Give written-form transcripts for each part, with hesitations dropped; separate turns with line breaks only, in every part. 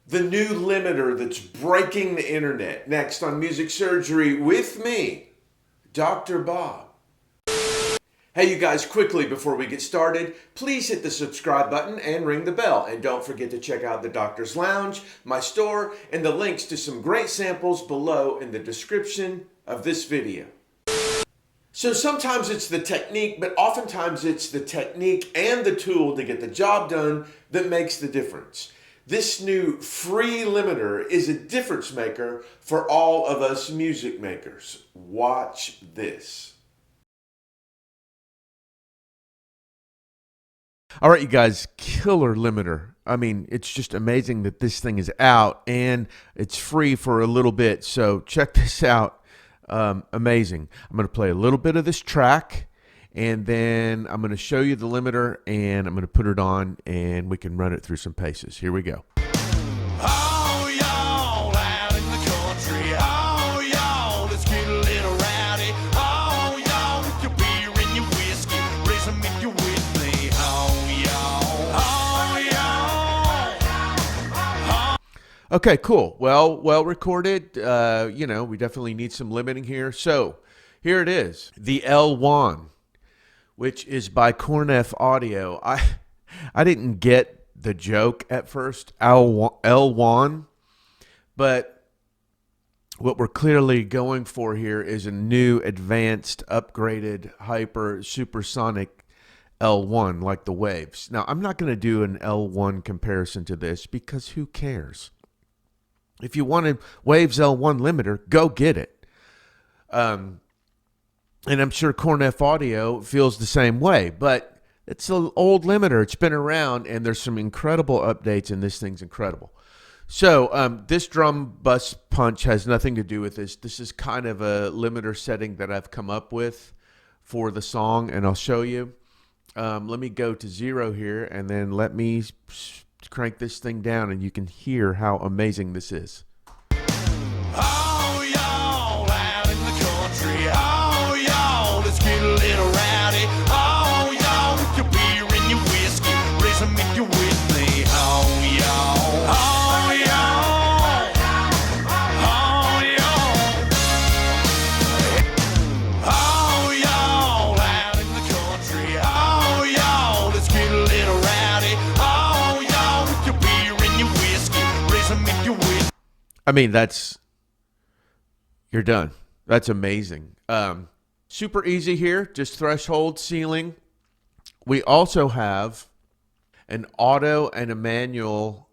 The new limiter that's breaking the internet. Next on Music Surgery with me, Dr. Bob. Hey you guys, quickly before we get started, please hit the subscribe button and ring the bell. And don't forget to check out the Doctor's Lounge, my store, and the links to some great samples below in the description of this video. So sometimes it's the technique, but oftentimes it's the technique and the tool to get the job done that makes the difference. This new free limiter is a difference maker for all of us music makers. Watch this.
All right, you guys, killer limiter. I mean, it's just amazing that this thing is out and it's free for a little bit. So check this out. Amazing. I'm going to play a little bit of this track and then I'm going to show you the limiter and I'm going to put it on and we can run it through some paces. Here we go.
Oh, y'all out in the country. Oh, y'all, let's get a little rowdy. Oh, y'all, with your beer and your whiskey. Raise 'em if you're with me. Oh, y'all.
Okay, cool. Well recorded. You know, we definitely need some limiting here. So here it is, the Juan, which is by Korneff Audio. I didn't get the joke at first, Juan, but what we're clearly going for here is a new, advanced, upgraded, hyper, supersonic L1, like the Waves. Now, I'm not going to do an L1 comparison to this because who cares? If you want a Waves L1 limiter, go get it. And I'm sure Korneff Audio feels the same way, but it's an old limiter. It's been around, and there's some incredible updates, and this thing's incredible. So this drum bus punch has nothing to do with this. This is kind of a limiter setting that I've come up with for the song, and I'll show you. Let me go to 0 here, and then let me crank this thing down, and you can hear how amazing this is.
Oh, y'all out in the country. Oh, y'all, let's get a little rowdy. Oh, y'all, with your beer and your whiskey. Raise 'em if you're with me. Oh, y'all. Oh, y'all. Oh, y'all. Oh, y'all out in the country. Oh, y'all, let's get a little rowdy. Oh, y'all, with your beer and your whiskey. Raise 'em if you're with me.
I mean, you're done. That's amazing. Super easy here, just threshold, ceiling. We also have an auto and a manual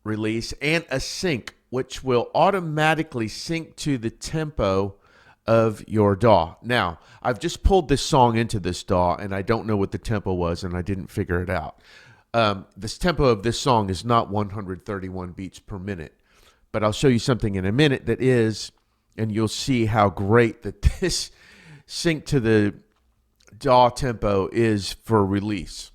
release and a sync, which will automatically sync to the tempo of your DAW. Now, I've just pulled this song into this DAW, and I don't know what the tempo was, and I didn't figure it out. This tempo of this song is not 131 beats per minute, but I'll show you something in a minute that is, and you'll see how great that this sync to the DAW tempo is for release.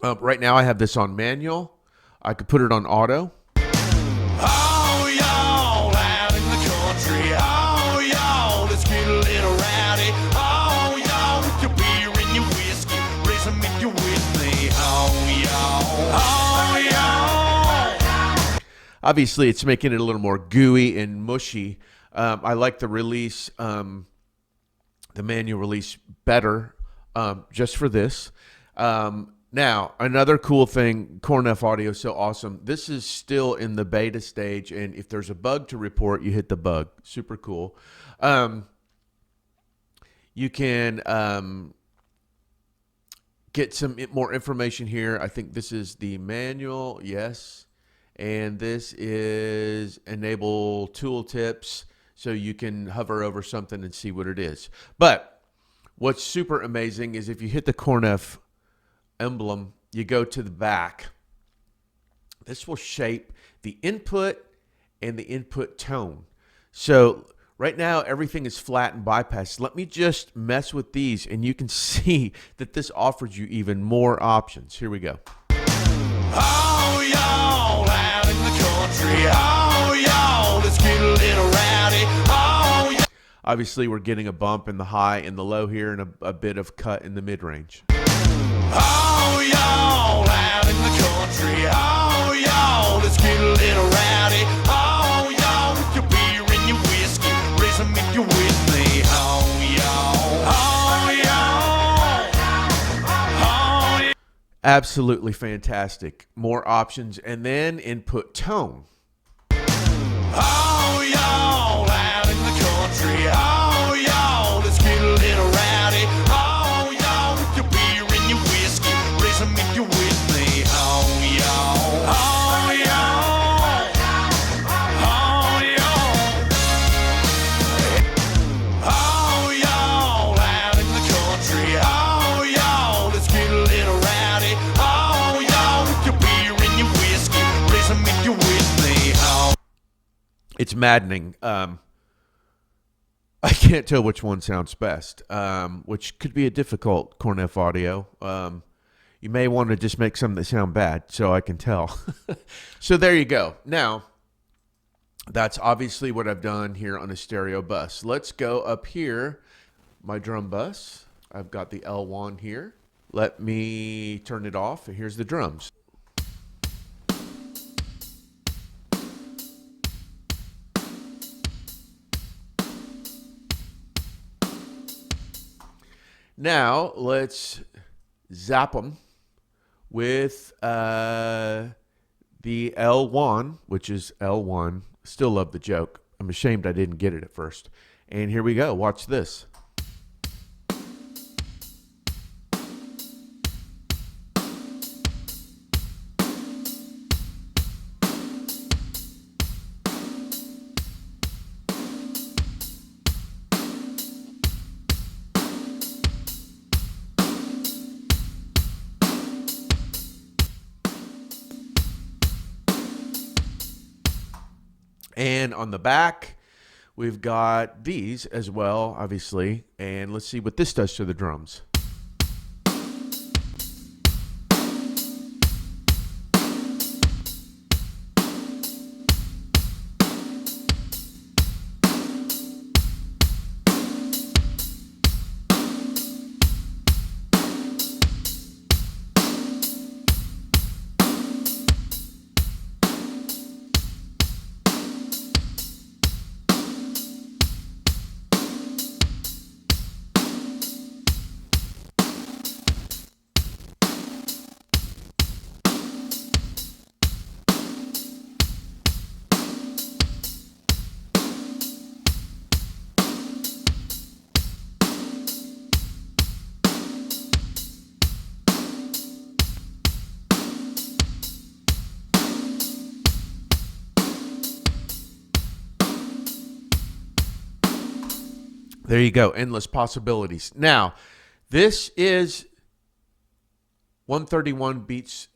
Right now I have this on manual. I could put it on auto.
Oh, y'all out in the country. Oh, y'all, let's get a little rowdy. Oh, y'all, with your beer and your whiskey. Raise 'em if you're with me. Oh, y'all. Oh, y'all.
Obviously, it's making it a little more gooey and mushy. I like the release, the manual release better, just for this. Now, another cool thing, Korneff Audio is so awesome. This is still in the beta stage, and if there's a bug to report, you hit the bug. Super cool. You can get some more information here. I think this is the manual, yes. And this is enable tooltips, so you can hover over something and see what it is. But what's super amazing is if you hit the Korneff emblem, you go to the back. This will shape the input and the input tone. So right now, everything is flat and bypassed. Let me just mess with these, and you can see that this offers you even more options. Here we go.
Oh, y'all out in the country. Oh, y'all, let's get a little rowdy. Oh, y'all.
Obviously, we're getting a bump in the high and the low here and a bit of cut in the mid-range.
Oh, y'all out in the country. Oh, y'all, let's get
Absolutely fantastic. More options, and then input tone.
Oh, y'all out in the country. Oh, y'all, let's get a little rowdy. Oh, y'all, with your beer and your whiskey. Raise 'em if you're with me. Oh, y'all. Oh, y'all. Oh, y'all. Oh, y'all out in the country. Oh, y'all, let's get a little rowdy. Oh, y'all, with your beer and your whiskey. Raise 'em if you're with me. Oh.
It's maddening. I can't tell which one sounds best, which could be a difficult Korneff audio. You may want to just make some that sound bad so I can tell. So there you go. Now, that's obviously what I've done here on a stereo bus. Let's go up here, my drum bus. I've got the L1 here. Let me turn it off. Here's the drums. Now, let's zap them with the L1, which is L1. Still love the joke. I'm ashamed I didn't get it at first. And here we go. Watch this. And on the back, we've got these as well, obviously. And let's see what this does to the drums. There you go. Endless possibilities. Now, this is 131 beats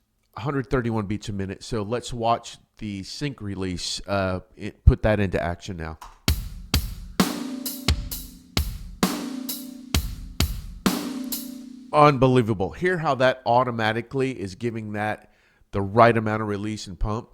a minute. So let's watch the sync release. Put that into action now. Unbelievable. Hear how that automatically is giving that the right amount of release and pump.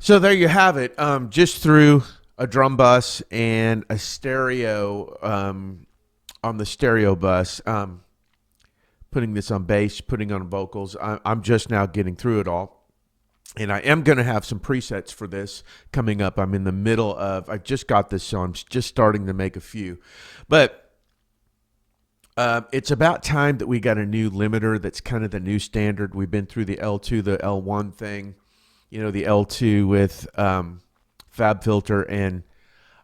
So there you have it. Just through a drum bus and a stereo on the stereo bus. Putting this on bass, putting on vocals. I'm just now getting through it all. And I am going to have some presets for this coming up. I'm in the middle of, I just got this, so I'm just starting to make a few. But it's about time that we got a new limiter that's kind of the new standard. We've been through the L2, the L1 thing. You know, the L2 with FabFilter, and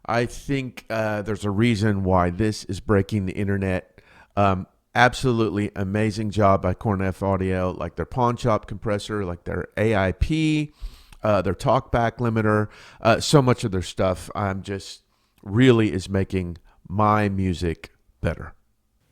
I think there's a reason why this is breaking the internet. Absolutely amazing job by Korneff Audio, like their pawn shop compressor, like their AIP, their talkback limiter, so much of their stuff just really is making my music better.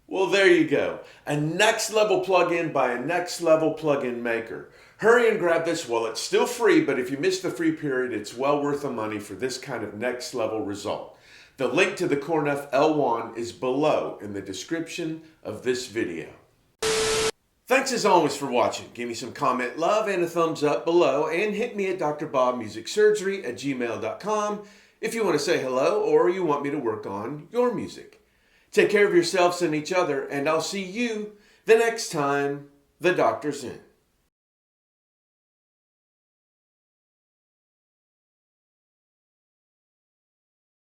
Well, there you go. A next level plugin by a next level plugin maker. Hurry and grab this while it's still free, but if you missed the free period, it's well worth the money for this kind of next level result. The link to the Korneff L1 is below in the description of this video. Thanks as always for watching. Give me some comment love and a thumbs up below, and hit me at drbobmusicsurgery@gmail.com if you want to say hello or you want me to work on your music. Take care of yourselves and each other, and I'll see you the next time the doctor's in.